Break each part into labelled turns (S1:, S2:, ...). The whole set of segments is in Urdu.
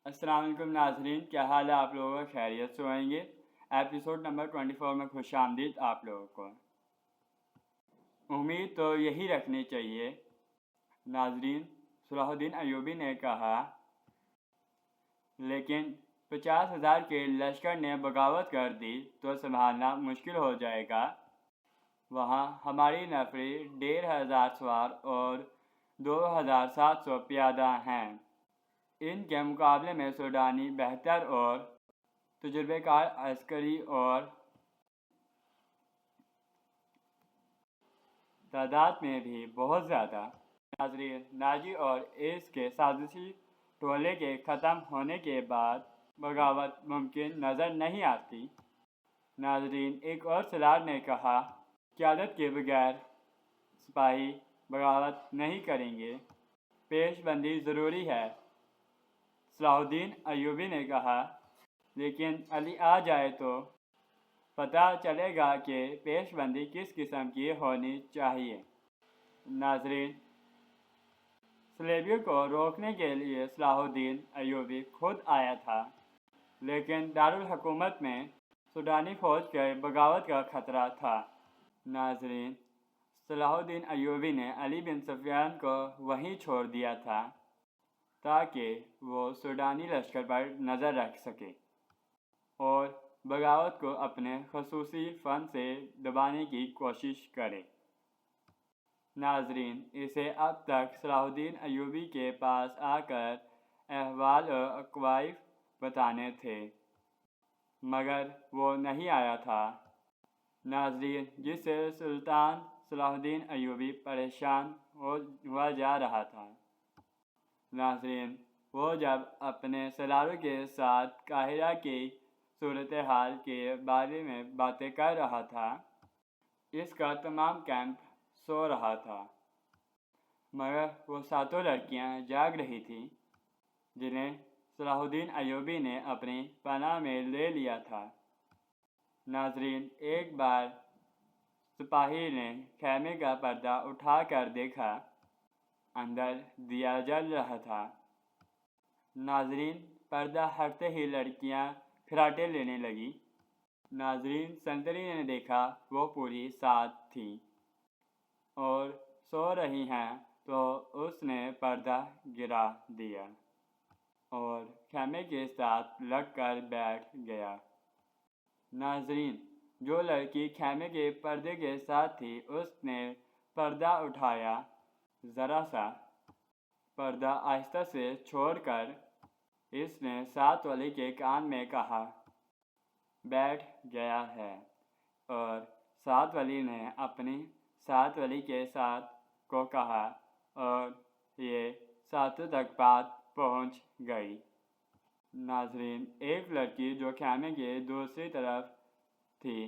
S1: السلام علیکم ناظرین، کیا حال ہے آپ لوگوں کا؟ خیریت سے ہوئیں گے؟ ایپیسوڈ نمبر 24 میں خوش آمدید آپ لوگوں کو۔ امید تو یہی رکھنی چاہیے۔ ناظرین، صلاح الدین ایوبی نے کہا، لیکن 50,000 کے لشکر نے بغاوت کر دی تو سنبھالنا مشکل ہو جائے گا۔ وہاں ہماری نفری 1,500 سوار اور 2,700 پیادہ ہیں۔ ان کے مقابلے میں سوڈانی بہتر اور تجربہ کار عسکری اور تعداد میں بھی بہت زیادہ۔ ناظرین، ناجی اور اس کے سازشی ٹولے کے ختم ہونے کے بعد بغاوت ممکن نظر نہیں آتی۔ ناظرین، ایک اور سالار نے کہا، قیادت کے بغیر سپاہی بغاوت نہیں کریں گے، پیش بندی ضروری ہے۔ صلاح الدین ایوبی نے کہا، لیکن علی آ جائے تو پتہ چلے گا کہ پیش بندی کس قسم کی ہونی چاہیے۔ ناظرین، صلیبیوں کو روکنے کے لیے صلاح الدین ایوبی خود آیا تھا، لیکن دارالحکومت میں سوڈانی فوج کے بغاوت کا خطرہ تھا۔ ناظرین، صلاح الدین ایوبی نے علی بن سفیان کو وہیں چھوڑ دیا تھا تاکہ وہ سوڈانی لشکر پر نظر رکھ سکے اور بغاوت کو اپنے خصوصی فن سے دبانے کی کوشش کرے۔ ناظرین، اسے اب تک صلاح الدین ایوبی کے پاس آ کر احوال و اقوائف بتانے تھے، مگر وہ نہیں آیا تھا۔ ناظرین، جس سے سلطان صلاح الدین ایوبی پریشان ہوا جا رہا تھا۔ ناظرین، وہ جب اپنے سالاروں کے ساتھ قاہرہ کی صورتحال کے بارے میں باتیں کر رہا تھا، اس کا تمام کیمپ سو رہا تھا، مگر وہ 7 لڑکیاں جاگ رہی تھیں جنہیں صلاح الدین ایوبی نے اپنی پناہ میں لے لیا تھا۔ ناظرین، ایک بار سپاہی نے خیمے کا پردہ اٹھا کر دیکھا، اندر دیا جل رہا تھا۔ ناظرین، پردہ ہٹتے ہی لڑکیاں کھراٹے لینے لگیں۔ ناظرین، سنتری نے دیکھا وہ پوری 7 تھیں اور سو رہی ہیں تو اس نے پردہ گرا دیا اور خیمے کے ساتھ لگ کر بیٹھ گیا۔ ناظرین، جو لڑکی خیمے کے پردے کے ساتھ تھی اس نے پردہ اٹھایا، ذرا سا پردہ آہستہ سے چھوڑ کر اس نے 7 والی کے کان میں کہا، بیٹھ گیا ہے، اور 7 والی نے اپنی 7 والی کے ساتھ کو کہا اور یہ 7 تک بات پہنچ گئی۔ ناظرین، ایک لڑکی جو خیمے کے دوسری طرف تھی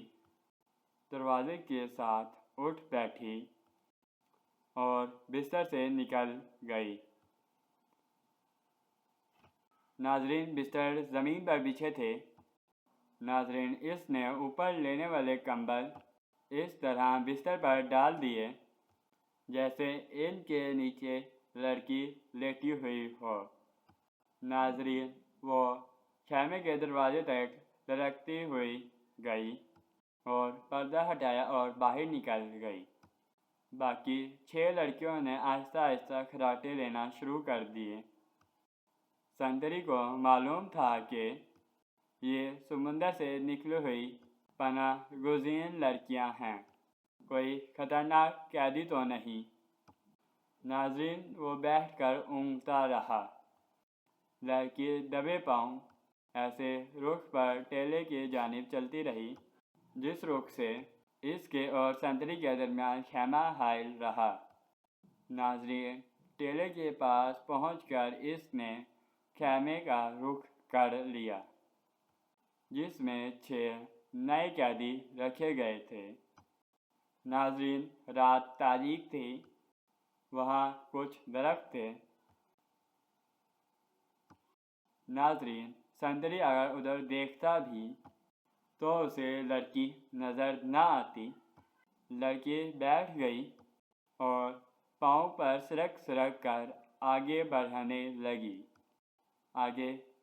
S1: دروازے کے ساتھ اٹھ بیٹھی اور بستر سے نکل گئی۔ ناظرین، بستر زمین پر بچھے تھے۔ ناظرین، اس نے اوپر لینے والے کمبل اس طرح بستر پر ڈال دیے جیسے ان کے نیچے لڑکی لیٹی ہوئی ہو۔ ناظرین، وہ خیمے کے دروازے تک لڑکتی ہوئی گئی اور پردہ ہٹایا اور باہر نکل گئی۔ باقی 6 لڑکیوں نے آہستہ آہستہ کھراٹے لینا شروع کر دیے۔ سنتری کو معلوم تھا کہ یہ سمندر سے نکلی ہوئی پناہ گزین لڑکیاں ہیں، کوئی خطرناک قیدی تو نہیں۔ ناظرین، وہ بیٹھ کر اونگتا رہا۔ لڑکی دبے پاؤں ایسے رخ پر ٹیلے کی جانب چلتی رہی جس رخ سے اس کے اور سنتری کے درمیان خیمہ حائل رہا۔ ناظرین، ٹیلے کے پاس پہنچ کر اس نے خیمے کا رخ کر لیا جس میں 6 نئے قیدی رکھے گئے تھے۔ ناظرین، رات تاریک تھی، وہاں کچھ درخت تھے۔ ناظرین، سنتری اگر ادھر دیکھتا بھی تو اسے لڑکی نظر نہ آتی۔ لڑکی بیٹھ گئی اور پاؤں پر سرک سرک کر آگے بڑھنے لگی۔ آگے